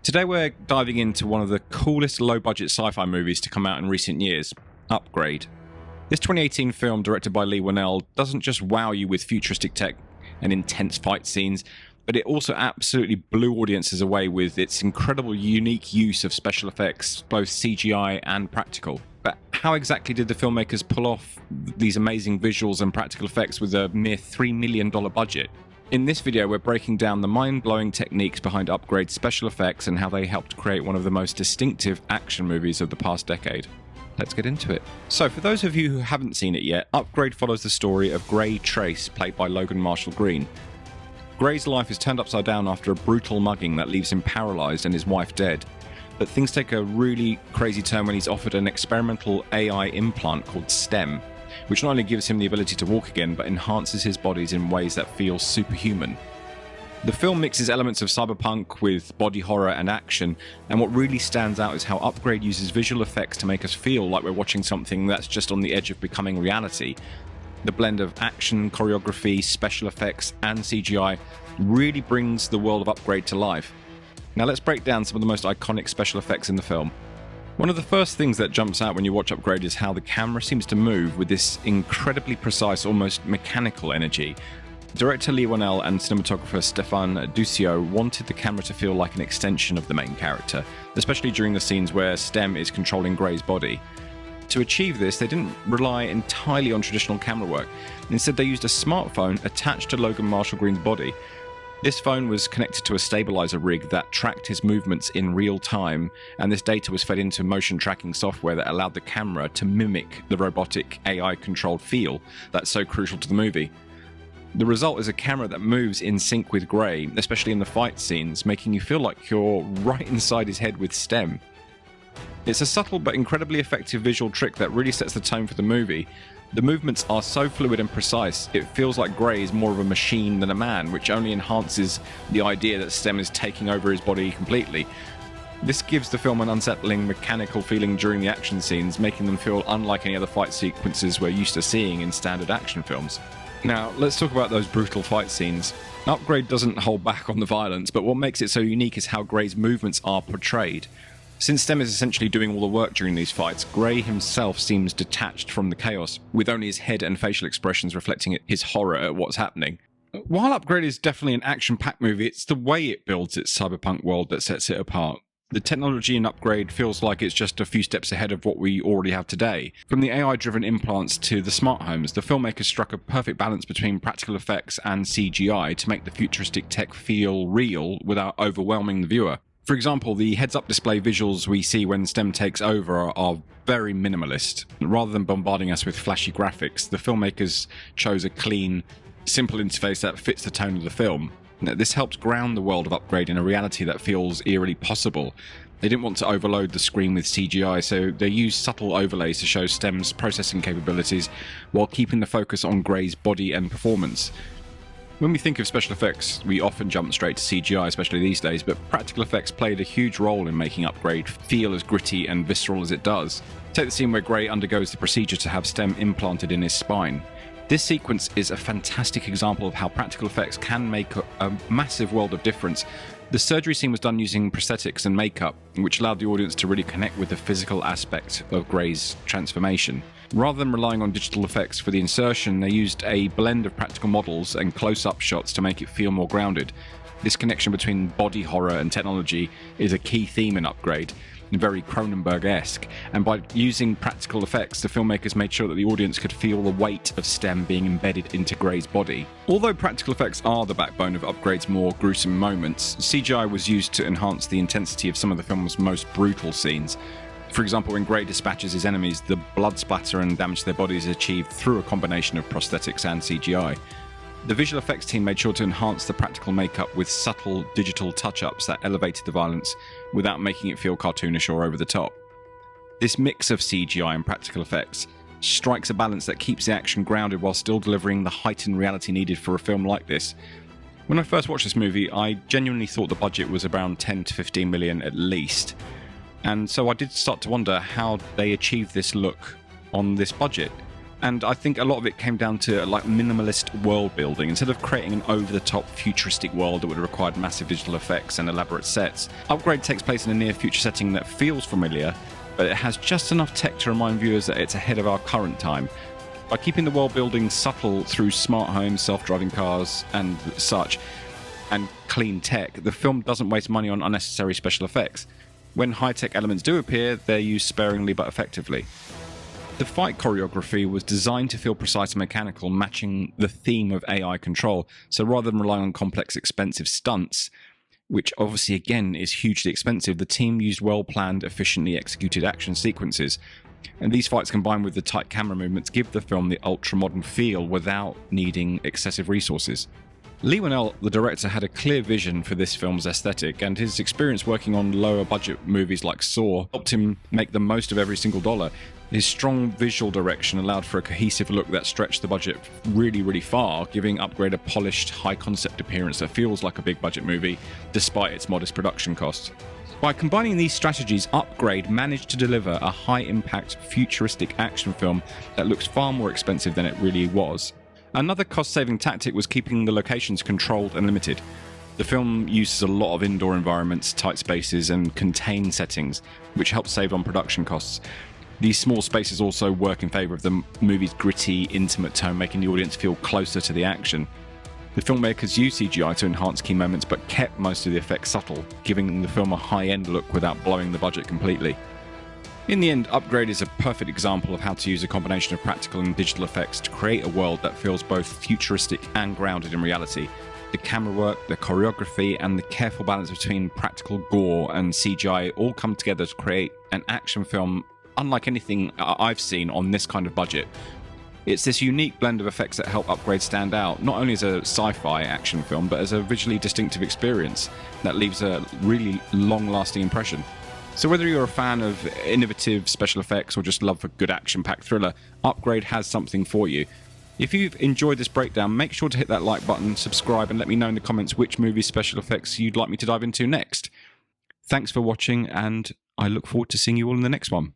Today we're diving into one of the coolest low-budget sci-fi movies to come out in recent years, Upgrade. This 2018 film, directed by Leigh Whannell, doesn't just wow you with futuristic tech and intense fight scenes, but it also absolutely blew audiences away with its incredible unique use of special effects, both CGI and practical. But how exactly did the filmmakers pull off these amazing visuals and practical effects with a mere $3 million budget? In this video, we're breaking down the mind-blowing techniques behind Upgrade's special effects and how they helped create one of the most distinctive action movies of the past decade. Let's get into it. So, for those of you who haven't seen it yet, Upgrade follows the story of Gray Trace, played by Logan Marshall Green. Gray's life is turned upside down after a brutal mugging that leaves him paralyzed and his wife dead. But things take a really crazy turn when he's offered an experimental AI implant called STEM, which not only gives him the ability to walk again, but enhances his bodies in ways that feel superhuman. The film mixes elements of cyberpunk with body horror and action, and what really stands out is how Upgrade uses visual effects to make us feel like we're watching something that's just on the edge of becoming reality. The blend of action, choreography, special effects, and CGI really brings the world of Upgrade to life. Now let's break down some of the most iconic special effects in the film. One of the first things that jumps out when you watch Upgrade is how the camera seems to move with this incredibly precise, almost mechanical energy. Director Leigh Whannell and cinematographer Stefan Duccio wanted the camera to feel like an extension of the main character, especially during the scenes where STEM is controlling Gray's body. To achieve this, they didn't rely entirely on traditional camera work. Instead, they used a smartphone attached to Logan Marshall Green's body. This phone was connected to a stabilizer rig that tracked his movements in real time, and this data was fed into motion tracking software that allowed the camera to mimic the robotic AI-controlled feel that's so crucial to the movie. The result is a camera that moves in sync with Gray, especially in the fight scenes, making you feel like you're right inside his head with STEM. It's a subtle but incredibly effective visual trick that really sets the tone for the movie. The movements are so fluid and precise, it feels like Gray is more of a machine than a man, which only enhances the idea that STEM is taking over his body completely. This gives the film an unsettling, mechanical feeling during the action scenes, making them feel unlike any other fight sequences we're used to seeing in standard action films. Now, let's talk about those brutal fight scenes. Upgrade doesn't hold back on the violence, but what makes it so unique is how Gray's movements are portrayed. Since STEM is essentially doing all the work during these fights, Gray himself seems detached from the chaos, with only his head and facial expressions reflecting his horror at what's happening. While Upgrade is definitely an action-packed movie, it's the way it builds its cyberpunk world that sets it apart. The technology in Upgrade feels like it's just a few steps ahead of what we already have today. From the AI-driven implants to the smart homes, the filmmakers struck a perfect balance between practical effects and CGI to make the futuristic tech feel real without overwhelming the viewer. For example, the heads-up display visuals we see when STEM takes over are very minimalist. Rather than bombarding us with flashy graphics, the filmmakers chose a clean, simple interface that fits the tone of the film. Now, this helps ground the world of Upgrade in a reality that feels eerily possible. They didn't want to overload the screen with CGI, so they used subtle overlays to show STEM's processing capabilities while keeping the focus on Gray's body and performance. When we think of special effects, we often jump straight to CGI, especially these days, but practical effects played a huge role in making Upgrade feel as gritty and visceral as it does. Take the scene where Gray undergoes the procedure to have STEM implanted in his spine. This sequence is a fantastic example of how practical effects can make a massive world of difference. The surgery scene was done using prosthetics and makeup, which allowed the audience to really connect with the physical aspect of Gray's transformation. Rather than relying on digital effects for the insertion, they used a blend of practical models and close-up shots to make it feel more grounded. This connection between body horror and technology is a key theme in Upgrade, very Cronenberg-esque, and by using practical effects, the filmmakers made sure that the audience could feel the weight of STEM being embedded into Gray's body. Although practical effects are the backbone of Upgrade's more gruesome moments, CGI was used to enhance the intensity of some of the film's most brutal scenes. For example, when Gray dispatches his enemies, the blood splatter and damage to their bodies is achieved through a combination of prosthetics and CGI. The visual effects team made sure to enhance the practical makeup with subtle digital touch-ups that elevated the violence without making it feel cartoonish or over the top. This mix of CGI and practical effects strikes a balance that keeps the action grounded while still delivering the heightened reality needed for a film like this. When I first watched this movie, I genuinely thought the budget was around 10 to 15 million at least. And so I did start to wonder how they achieved this look on this budget. And I think a lot of it came down to like minimalist world building. Instead of creating an over-the-top futuristic world that would have required massive digital effects and elaborate sets, Upgrade takes place in a near-future setting that feels familiar, but it has just enough tech to remind viewers that it's ahead of our current time. By keeping the world building subtle through smart homes, self-driving cars and such, and clean tech, the film doesn't waste money on unnecessary special effects. When high-tech elements do appear, they're used sparingly but effectively. The fight choreography was designed to feel precise and mechanical, matching the theme of AI control. So rather than relying on complex, expensive stunts, which obviously again is hugely expensive, the team used well-planned, efficiently executed action sequences. And these fights combined with the tight camera movements give the film the ultra-modern feel without needing excessive resources. Leigh Whannell, the director, had a clear vision for this film's aesthetic, and his experience working on lower budget movies like Saw helped him make the most of every single dollar. His strong visual direction allowed for a cohesive look that stretched the budget really far, giving Upgrade a polished, high-concept appearance that feels like a big-budget movie, despite its modest production cost. By combining these strategies, Upgrade managed to deliver a high-impact, futuristic action film that looks far more expensive than it really was. Another cost-saving tactic was keeping the locations controlled and limited. The film uses a lot of indoor environments, tight spaces, and contained settings, which helps save on production costs. These small spaces also work in favour of the movie's gritty, intimate tone, making the audience feel closer to the action. The filmmakers used CGI to enhance key moments, but kept most of the effects subtle, giving the film a high-end look without blowing the budget completely. In the end, Upgrade is a perfect example of how to use a combination of practical and digital effects to create a world that feels both futuristic and grounded in reality. The camera work, the choreography, and the careful balance between practical gore and CGI all come together to create an action film unlike anything I've seen on this kind of budget. It's this unique blend of effects that help Upgrade stand out, not only as a sci-fi action film, but as a visually distinctive experience that leaves a really long-lasting impression. So whether you're a fan of innovative special effects or just love a good action-packed thriller, Upgrade has something for you. If you've enjoyed this breakdown, make sure to hit that like button, subscribe, and let me know in the comments which movie special effects you'd like me to dive into next. Thanks for watching, and I look forward to seeing you all in the next one.